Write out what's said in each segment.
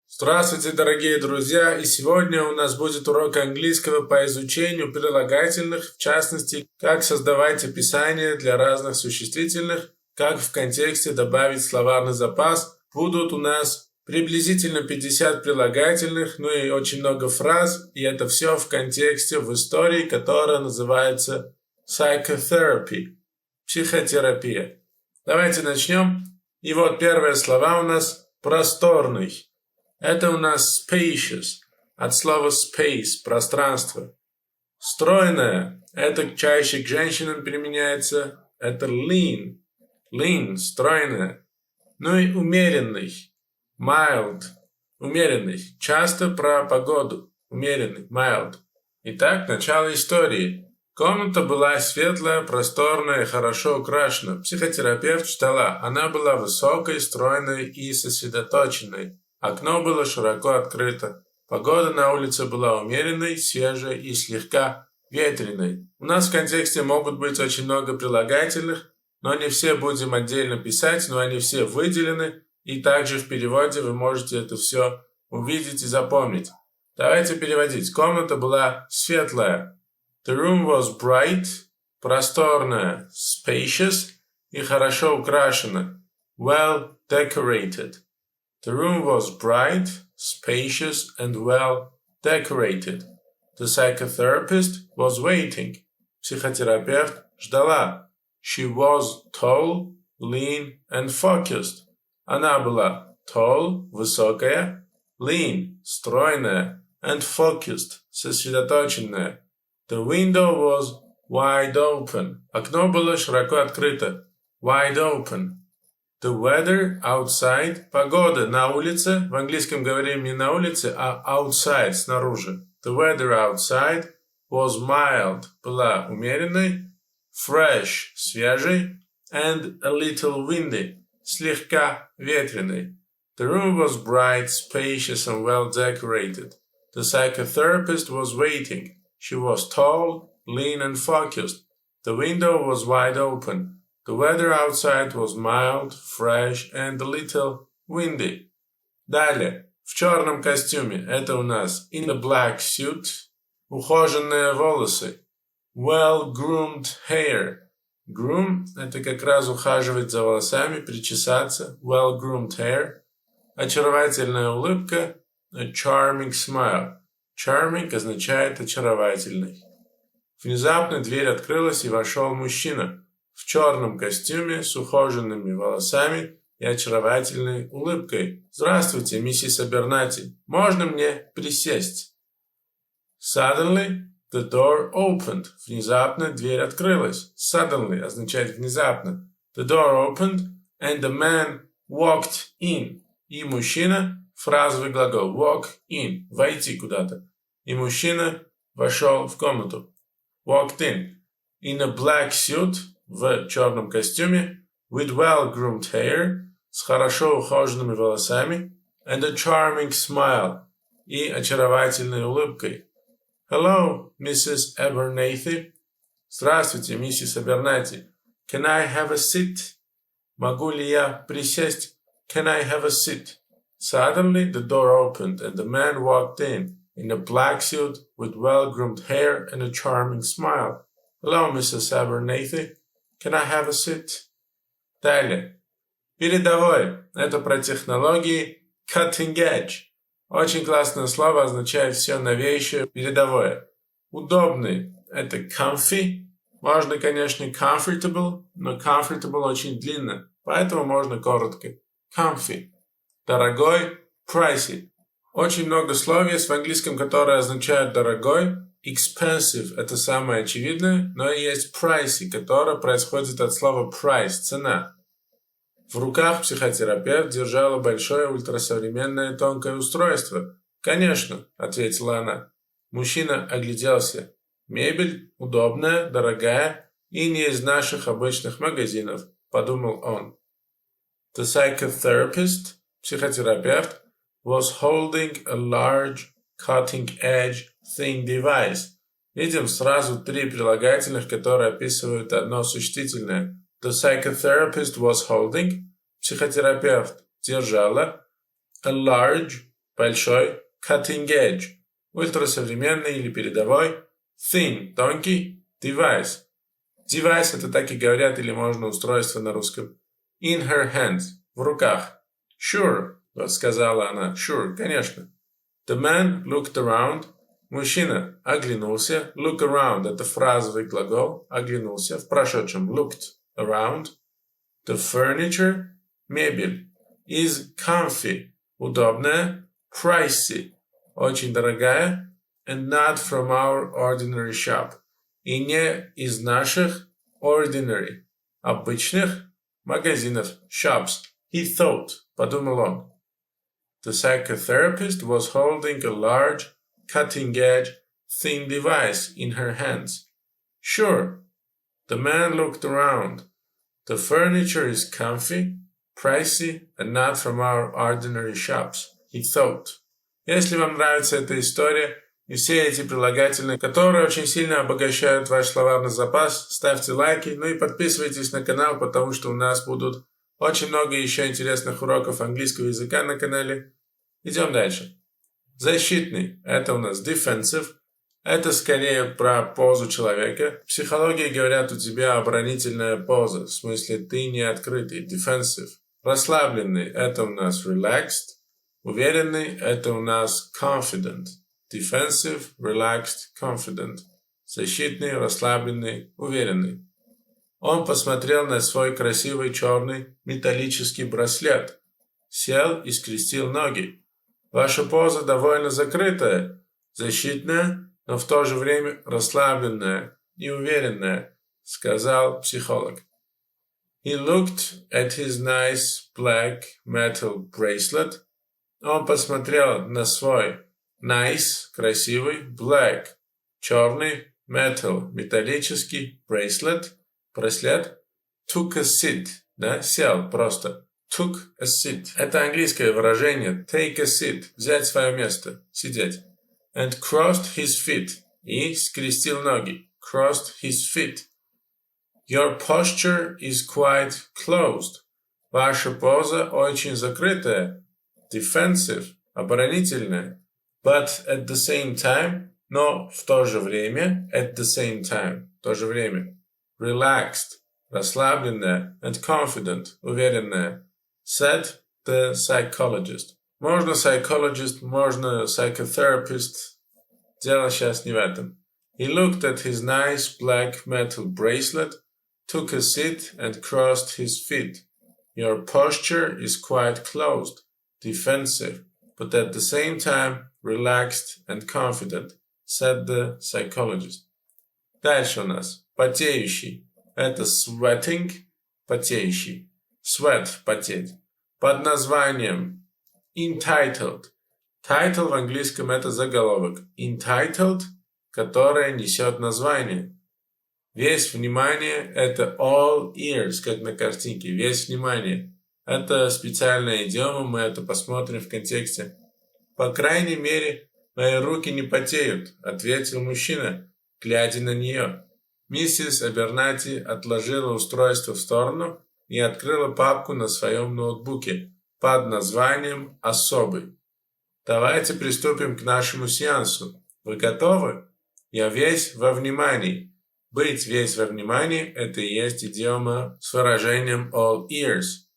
Здравствуйте, дорогие друзья! И сегодня у нас будет урок английского по изучению прилагательных, в частности, как создавать описания для разных существительных, как в контексте добавить словарный запас. Будут у нас приблизительно 50 прилагательных, ну и очень много фраз, и это все в контексте в истории, которая называется psychotherapy, психотерапия. Давайте начнем. И вот первые слова у нас просторный. Это у нас spacious, от слова space, пространство. Стройная, это чаще к женщинам применяется, это lean, стройная. Ну и умеренный, mild, умеренный, часто про погоду, умеренный, mild. Итак, начало истории. Комната была светлая, просторная, хорошо украшена. Психотерапевт ждала, она была высокой, стройной и сосредоточенной. Окно было широко открыто. Погода на улице была умеренной, свежей и слегка ветреной. У нас в контексте могут быть очень много прилагательных, но не все будем отдельно писать, но они все выделены, и также в переводе вы можете это все увидеть и запомнить. Давайте переводить. Комната была светлая. The room was bright, просторная, spacious и хорошо украшена, well decorated. The room was bright, spacious, and well decorated. The psychotherapist was waiting. Психотерапевт ждала. She was tall, lean, and focused. Она была tall, высокая, lean, стройная, and focused, сосредоточенная. The window was wide open. Окно было широко открыто. Wide open. The weather outside, погода на улице, в английском говорим не на улице, а outside, снаружи. The weather outside was mild, была умеренной, fresh, свежей, and a little windy, слегка ветреной. The room was bright, spacious, and well decorated. The psychotherapist was waiting. She was tall, lean, and focused. The window was wide open. The weather outside was mild, fresh, and a little windy. Далее. В черном костюме. Это у нас in a black suit. Ухоженные волосы. Well-groomed hair. Groom – это как раз ухаживать за волосами, причесаться. Well-groomed hair. Очаровательная улыбка. A charming smile. Charming означает очаровательный. Внезапно дверь открылась и вошел мужчина. В черном костюме, с ухоженными волосами и очаровательной улыбкой. «Здравствуйте, миссис Абернати. Можно мне присесть?» Suddenly, the door opened. Внезапно дверь открылась. Suddenly означает внезапно. The door opened, and the man walked in. И мужчина, фразовый глагол, walk in, войти куда-то. И мужчина вошел в комнату. Walked in. In a black suit, в черном костюме, with well-groomed hair, с хорошо ухоженными волосами, and a charming smile, и очаровательной улыбкой. Hello, Mrs. Abernathy. Здравствуйте, миссис Абернати. Can I have a seat? Могу ли я присесть? Can I have a seat? Suddenly the door opened, and the man walked in a black suit, with well-groomed hair and a charming smile. Hello, Mrs. Abernathy. Can I have a seat? Далее. Передовой. Это про технологии. Cutting edge. Очень классное слово, означает все новейшее, передовое. Удобный. Это comfy. Можно, конечно, comfortable, но comfortable очень длинно, поэтому можно коротко. Comfy. Дорогой. Pricey. Очень много слов есть в английском, которые означают дорогой. Expensive – это самое очевидное, но и есть pricey, которое происходит от слова price – цена. В руках психотерапевт держала большое ультрасовременное тонкое устройство. «Конечно», – ответила она. Мужчина огляделся. «Мебель удобная, дорогая и не из наших обычных магазинов», – подумал он. The psychotherapist, психотерапевт, was holding a large, cutting-edge, thin device. Видим сразу три прилагательных, которые описывают одно существительное. The psychotherapist was holding. Психотерапевт держала. A large. большой, cutting edge, ультрасовременный или передовой, thin, тонкий, device. Device это так и говорят или можно устройство на русском. In her hands, в руках. Sure, вот сказала она, sure, конечно. The man looked around, мужчина оглянулся, look around это фразовый глагол, оглянулся, в прошедшем looked around. The furniture, мебель, is comfy, удобная, pricey, очень дорогая, and not from our ordinary shop, и не из наших ordinary, обычных магазинов, shops. He thought, подумал он. The psychotherapist was holding a large, cutting-edge, thin device in her hands. Sure. The man looked around. The furniture is comfy, pricey, and not from our ordinary shops. He thought. Если вам нравится эта история и все эти прилагательные, которые очень сильно обогащают ваш словарный запас, ставьте лайки, ну и подписывайтесь на канал, потому что у нас будут очень много еще интересных уроков английского языка на канале. Идем дальше. Защитный. Это у нас defensive. Это скорее про позу человека. В психологии говорят, у тебя оборонительная поза. В смысле, ты не открытый. Defensive. Расслабленный. Это у нас relaxed. Уверенный. Это у нас confident. Defensive, relaxed, confident. Защитный, расслабленный, уверенный. Он посмотрел на свой красивый черный металлический браслет. Сел и скрестил ноги. Ваша поза довольно закрытая, защитная, но в то же время расслабленная и уверенная, сказал психолог. He looked at his nice black metal bracelet. Он посмотрел на свой nice, красивый, black, черный, metal, металлический, bracelet, браслет, took a seat, да, сел просто, took a seat. Это английское выражение take a seat, взять свое место, сидеть. And crossed his feet, и скрестил ноги, crossed his feet. Your posture is quite closed. Ваша поза очень закрытая, defensive, оборонительная. But at the same time, но в то же время, at the same time, в то же время, relaxed, расслабленная, and confident, уверенная, said the psychologist. Можно psychologist, можно psychotherapist, дело сейчас не в этом. He looked at his nice black metal bracelet, took a seat and crossed his feet. Your posture is quite closed, defensive, but at the same time, relaxed and confident, said the psychologist. Дальше у нас потеющий. Это sweating, потеющий. Sweat, потеть. Под названием entitled. Title в английском это заголовок. Entitled, которое несет название. Весь внимание это all ears, как на картинке. Весь внимание. Это специальная идиома, мы это посмотрим в контексте. По крайней мере, мои руки не потеют, ответил мужчина, глядя на нее. Миссис Абернати отложила устройство в сторону и открыла папку на своем ноутбуке под названием «Особый». Давайте приступим к нашему сеансу. Вы готовы? Я весь во внимании. Быть весь во внимании – это и есть идиома с выражением all ears.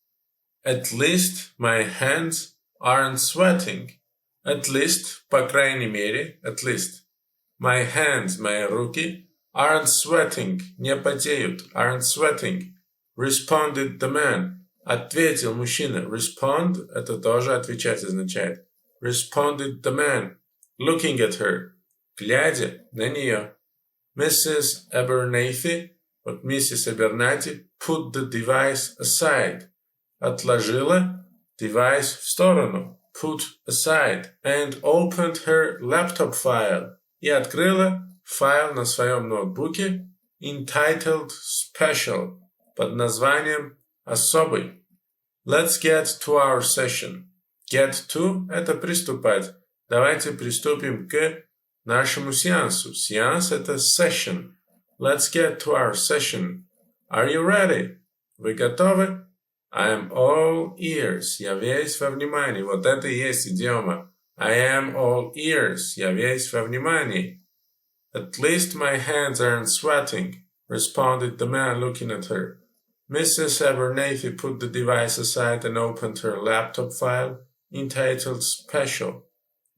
At least my hands aren't sweating. At least, по крайней мере, at least. My hands, мои руки, aren't sweating, не потеют, aren't sweating. Responded the man. Ответил мужчина. Respond, это тоже отвечать означает. Responded the man, looking at her, глядя на нее. Mrs. Abernathy, вот миссис Абернати, put the device aside. Отложила device в сторону. Put aside, and opened her laptop file, и открыла файл на своем ноутбуке entitled Special, под названием «Особый». Let's get to our session. Get to – это приступать. Давайте приступим к нашему сеансу. Сеанс – это session. Let's get to our session. Are you ready? Вы готовы? I am all ears. Я весь во внимании. Вот это и есть идиома. I am all ears. Я весь во внимании. At least my hands aren't sweating, responded the man looking at her. Mrs. Abernathy put the device aside and opened her laptop file entitled Special.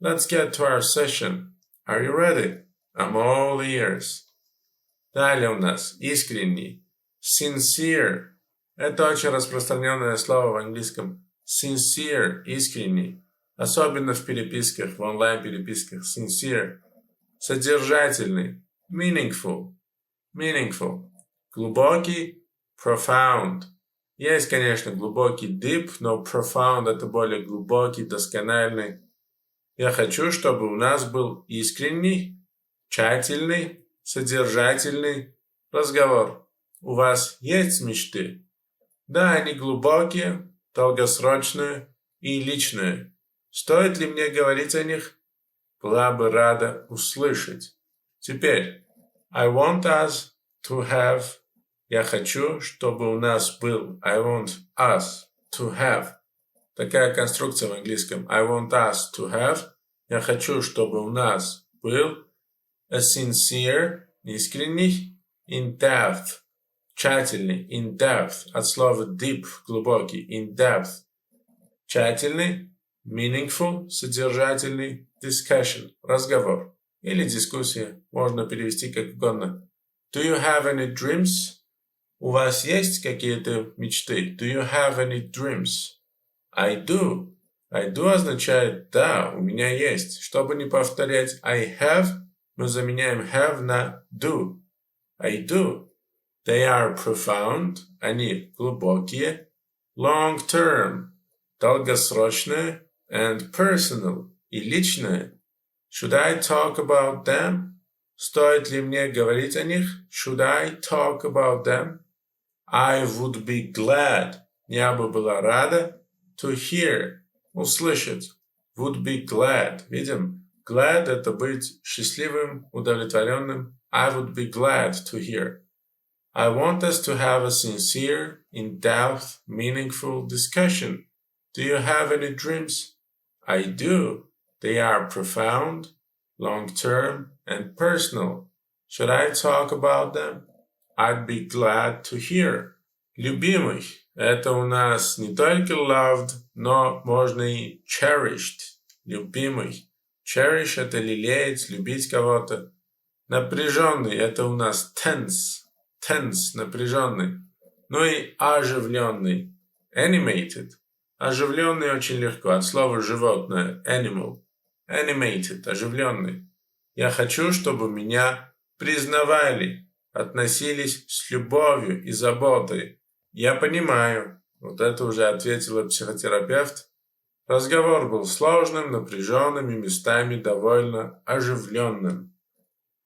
Let's get to our session. Are you ready? I'm all ears. Далее у нас искренний. Sincere. Это очень распространенное слово в английском. Sincere, искренний. Особенно в переписках, в онлайн-переписках. Sincere. Содержательный. Meaningful. Meaningful. Глубокий. Profound. Есть, конечно, глубокий deep, но profound это более глубокий, доскональный. Я хочу, чтобы у нас был искренний, тщательный, содержательный разговор. У вас есть мечты? Да, они глубокие, долгосрочные и личные. Стоит ли мне говорить о них? Была бы рада услышать. Теперь, I want us to have. Я хочу, чтобы у нас был. I want us to have. Такая конструкция в английском. I want us to have. Я хочу, чтобы у нас был. A sincere, искренний. In-depth, тщательный. In-depth, от слова deep, глубокий. In-depth, тщательный. Meaningful, содержательный. Discussion, разговор. Или дискуссия. Можно перевести как угодно. Do you have any dreams? У вас есть какие-то мечты? Do you have any dreams? I do. I do означает да, у меня есть. Чтобы не повторять I have, мы заменяем have на do. I do. They are profound. Они глубокие. Long term. Долгосрочные. And personal. И личные. Should I talk about them? Стоит ли мне говорить о них? Should I talk about them? I would be glad. Я бы была рада. To hear. Услышать. Would be glad. Видим? Glad это быть счастливым, удовлетворенным. I would be glad to hear. I want us to have a sincere, in-depth, meaningful discussion. Do you have any dreams? I do. They are profound, long-term, and personal. Should I talk about them? I'd be glad to hear. Любимый. Это у нас не только loved, но можно и cherished. Любимый. Cherish это лелеять, любить кого-то. Напряженный это у нас tense. Tense, напряженный. Ну и оживленный. Animated. Оживленный очень легко. От слова животное. Animal. Animated. Оживленный. Я хочу, чтобы меня признавали. Относились с любовью и заботой. Я понимаю. Вот это уже ответила психотерапевт. Разговор был сложным, напряженным и местами довольно оживленным.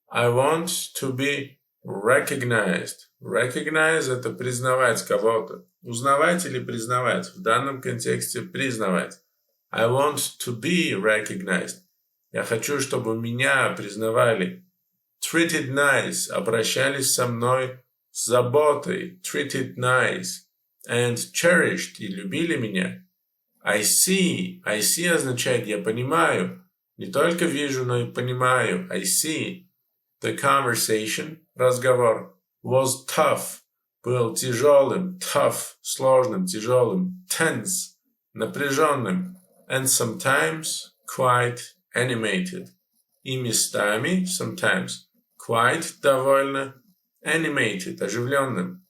I want to be recognized. Recognize – это признавать кого-то. Узнавать или признавать. В данном контексте признавать. I want to be recognized. Я хочу, чтобы меня признавали. Treated nice. Обращались со мной с заботой. Treated nice. And cherished. И любили меня. I see. I see означает «я понимаю». Не только вижу, но и понимаю. I see. The conversation, разговор, was tough, был тяжелым, tough, сложным, тяжелым, tense, напряженным, and sometimes quite animated. И местами, sometimes, quite, довольно, animated, оживленным.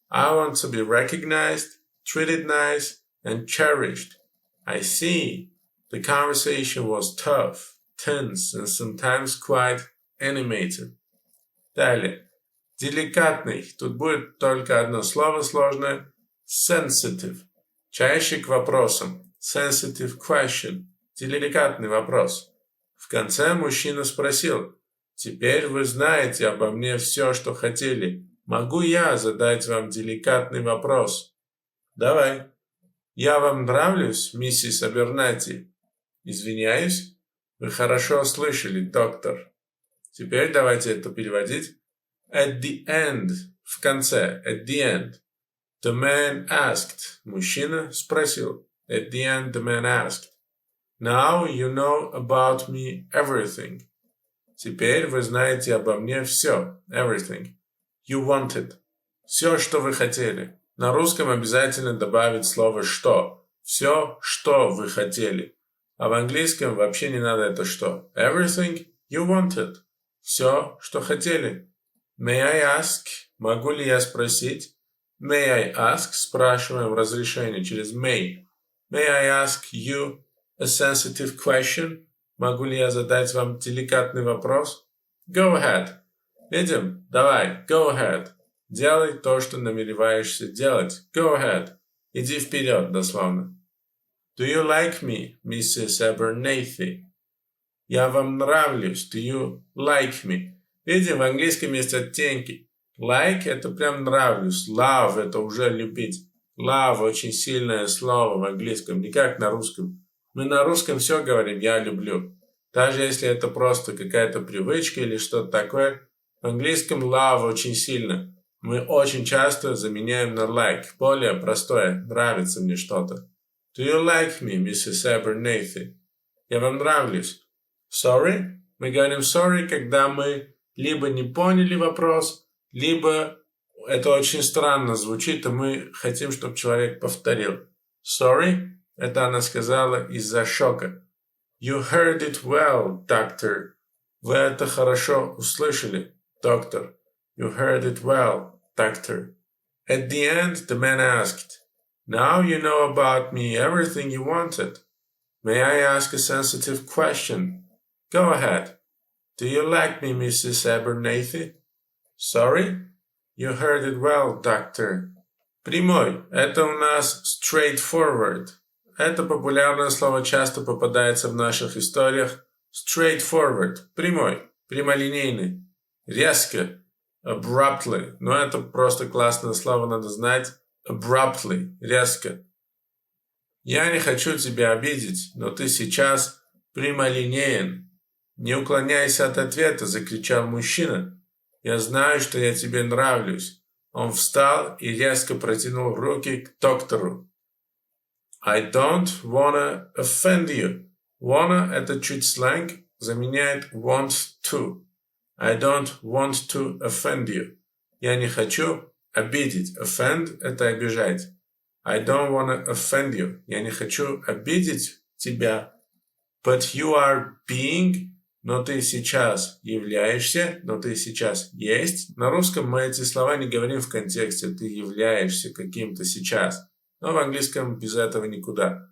I want to be recognized, treated nice, and cherished. I see. The conversation was tough, tense, and sometimes quite animated. Далее. Деликатный. Тут будет только одно слово сложное. Sensitive. Чаще к вопросам. Sensitive question. Деликатный вопрос. В конце мужчина спросил. Теперь вы знаете обо мне все, что хотели. Могу я задать вам деликатный вопрос? Давай. Я вам нравлюсь, миссис Абернати? Извиняюсь. Вы хорошо слышали, доктор. Теперь давайте это переводить. At the end. В конце. At the end. The man asked. Мужчина спросил. At the end the man asked. Now you know about me everything. Теперь вы знаете обо мне все. Everything. You wanted. Все, что вы хотели. На русском обязательно добавить слово «что». Все, что вы хотели. А в английском вообще не надо это «что». Everything you wanted. Все, что хотели. May I ask? Могу ли я спросить? May I ask? Спрашиваем разрешение через may. May I ask you a sensitive question? Могу ли я задать вам деликатный вопрос? Go ahead. Видим? Давай, go ahead. Делай то, что намереваешься делать. Go ahead. Иди вперед, дословно. Do you like me, Mrs. Abernathy? Я вам нравлюсь. Do you like me? Видим, в английском есть оттенки. Like – это прям нравлюсь. Love – это уже любить. Love – очень сильное слово в английском, не как на русском. Мы на русском все говорим «я люблю». Даже если это просто какая-то привычка или что-то такое, в английском love очень сильно. Мы очень часто заменяем на like. Более простое. Нравится мне что-то. Do you like me, Mrs. Abernathy? Я вам нравлюсь. Sorry? Мы говорим sorry, когда мы либо не поняли вопрос, либо это очень странно звучит, и мы хотим, чтобы человек повторил. Sorry? Это она сказала из-за шока. You heard it well, doctor. Вы это хорошо услышали, доктор. You heard it well, doctor. At the end, the man asked, Now you know about me everything you wanted. May I ask a sensitive question? Go ahead. Do you like me, Mrs. Abernathy? Sorry? You heard it well, doctor. Прямой. Это у нас straightforward. Это популярное слово часто попадается в наших историях. Straightforward. Прямой. Прямолинейный. Резко. Abruptly. Но это просто классное слово, надо знать. Abruptly. Резко. Я не хочу тебя обидеть, но ты сейчас прямолинеен. Не уклоняйся от ответа, закричал мужчина. Я знаю, что я тебе нравлюсь. Он встал и резко протянул руки к доктору. I don't wanna offend you. Wanna – это чуть сленг, заменяет want to. I don't want to offend you. Я не хочу обидеть. Offend – это обижать. I don't wanna offend you. Я не хочу обидеть тебя. But you are being, но ты сейчас являешься, но ты сейчас есть. На русском мы эти слова не говорим в контексте. Ты являешься каким-то сейчас. Но в английском без этого никуда.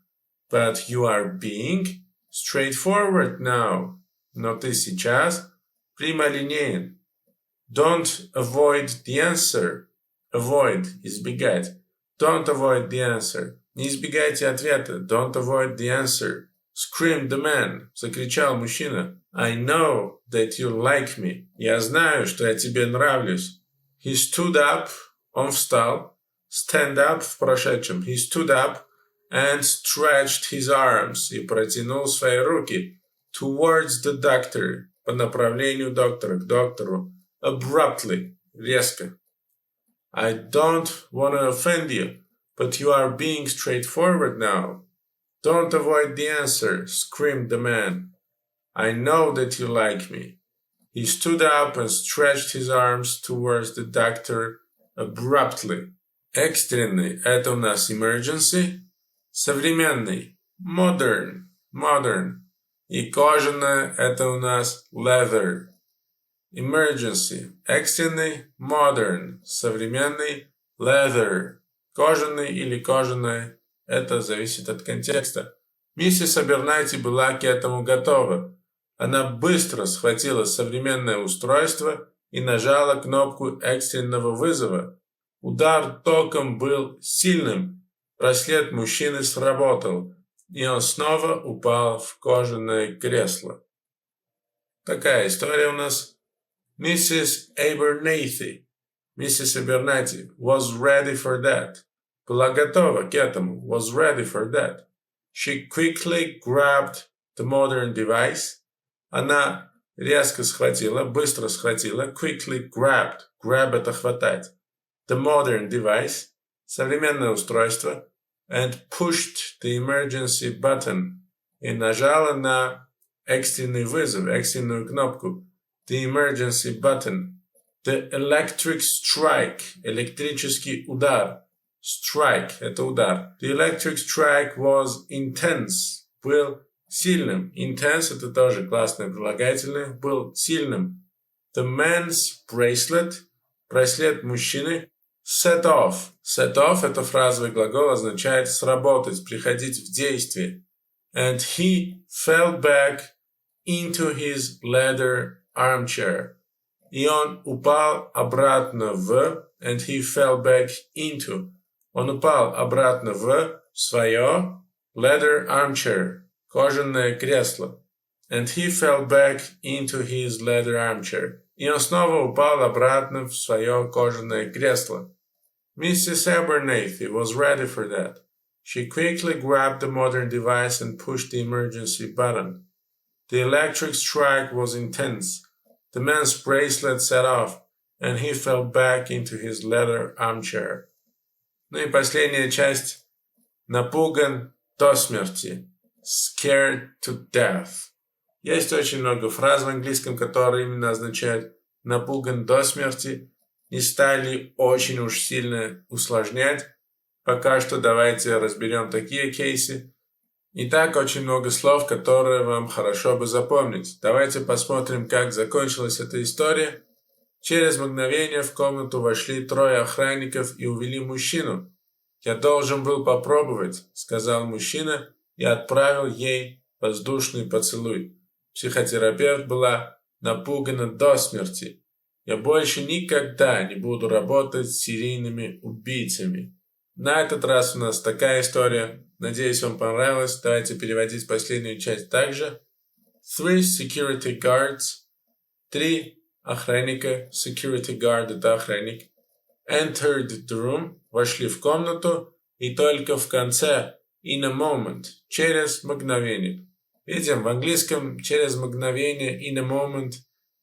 But you are being straightforward now. Но ты сейчас прямолинеен. Don't avoid the answer. Avoid – избегать. Don't avoid the answer. Не избегайте ответа. Don't avoid the answer. Screamed the man. Закричал мужчина. I know that you like me. Я знаю, что я тебе нравлюсь. He stood up. Он встал. Stand up в прошедшем. He stood up and stretched his arms. И протянул свои руки. Towards the doctor. По направлению доктора. К доктору. Abruptly. Резко. I don't want to offend you, but you are being straightforward now. Don't avoid the answer, screamed the man. I know that you like me. He stood up and stretched his arms towards the doctor abruptly. Экстренный – это у нас emergency. Современный – modern. И кожаное – это у нас leather. Emergency – экстренный, modern, современный, leather, кожаный или кожаное – это зависит от контекста. Миссис Абернати была к этому готова. Она быстро схватила современное устройство и нажала кнопку экстренного вызова. Удар током был сильным, браслет мужчины сработал, и он снова упал в кожаное кресло. Такая история у нас. Mrs. Abernathy, Mrs. Abernathy was ready for that. Была готова к этому. Was ready for that. She quickly grabbed the modern device. Она резко схватила, быстро схватила. Quickly grabbed. Grab – это хватать. The modern device. Современное устройство. And pushed the emergency button. и нажала на экстренный вызов, экстренную кнопку. The emergency button. The electric strike. Электрический удар. Strike – это удар. The electric strike was intense. Был сильным. Intense – это тоже классное прилагательное. Был сильным. The man's bracelet. Браслет мужчины. Set off. Set off – это фразовый глагол, означает сработать, приходить в действие. And he fell back into his leather armchair. И он упал обратно в... And he fell back into. Он упал обратно в свое leather armchair. Кожаное кресло. And he fell back into his leather armchair. И он снова упал обратно в свое кожаное кресло. Mrs. Abernathy was ready for that. She quickly grabbed the modern device and pushed the emergency button. The electric strike was intense. The man's bracelet set off, and he fell back into his leather armchair. Ну и последняя часть. Напуган до смерти. Scared to death. Есть очень много фраз в английском, которые именно означают напуган до смерти. Не стали очень уж сильно усложнять. Пока что давайте разберем такие кейсы. Итак, очень много слов, которые вам хорошо бы запомнить. Давайте посмотрим, как закончилась эта история. Через мгновение в комнату вошли 3 охранников и увели мужчину. «Я должен был попробовать», — сказал мужчина и отправил ей воздушный поцелуй. Психотерапевт была напугана до смерти. «Я больше никогда не буду работать с серийными убийцами». На этот раз у нас такая история. Надеюсь, вам понравилось. Давайте переводить последнюю часть также. 3 security guards. 3 охранника. Security guard – это охранник. Entered the room. Вошли в комнату. И только в конце in a moment. Через мгновение. Видим, в английском через мгновение in a moment.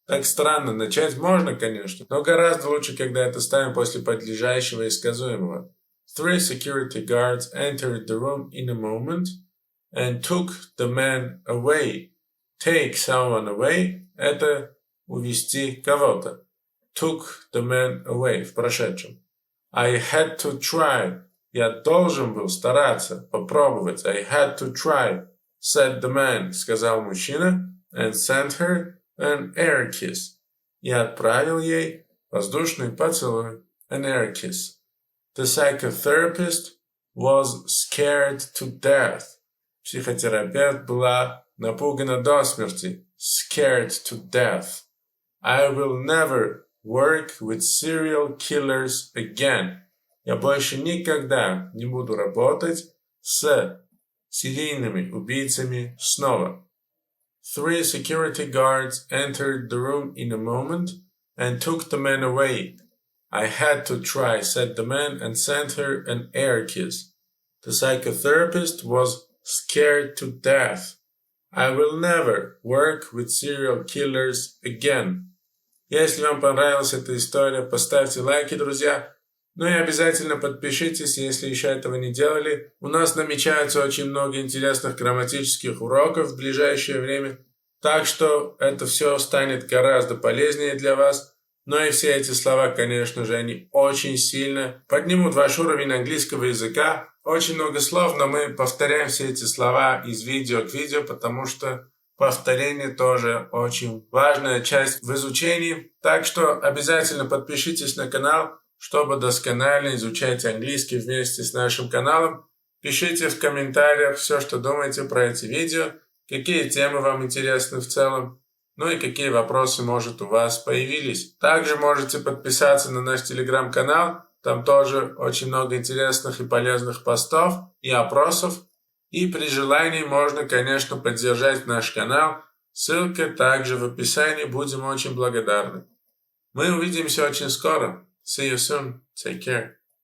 Так странно. Начать можно, конечно. Но гораздо лучше, когда это ставим после подлежащего и сказуемого. 3 security guards entered the room in a moment and took the man away. Take someone away – это увести кого-то. Took the man away в прошедшем. I had to try. Я должен был стараться, попробовать. I had to try, said the man, сказал мужчина, and sent her an air kiss. И отправил ей воздушный поцелуй. An air kiss. The psychotherapist was scared to death. Психотерапевт была напугана до смерти. Scared to death. I will never work with serial killers again. Я больше никогда не буду работать с серийными убийцами снова. 3 security guards entered the room in a moment and took the man away. I had to try, said the man, and sent her an air kiss. The psychotherapist was scared to death. I will never work with serial killers again. Если вам понравилась эта история, поставьте лайки, друзья. Ну и обязательно подпишитесь, если еще этого не делали. У нас намечается очень много интересных грамматических уроков в ближайшее время. Так что это все станет гораздо полезнее для вас. Но и все эти слова, конечно же, они очень сильно поднимут ваш уровень английского языка. Очень много слов, но мы повторяем все эти слова из видео к видео, потому что повторение тоже очень важная часть в изучении. Так что обязательно подпишитесь на канал, чтобы досконально изучать английский вместе с нашим каналом. Пишите в комментариях все, что думаете про эти видео, какие темы вам интересны в целом. Ну и какие вопросы, может, у вас появились. Также можете подписаться на наш телеграм-канал. Там тоже очень много интересных и полезных постов и опросов. И при желании можно, конечно, поддержать наш канал. Ссылка также в описании. Будем очень благодарны. Мы увидимся очень скоро. See you soon. Take care.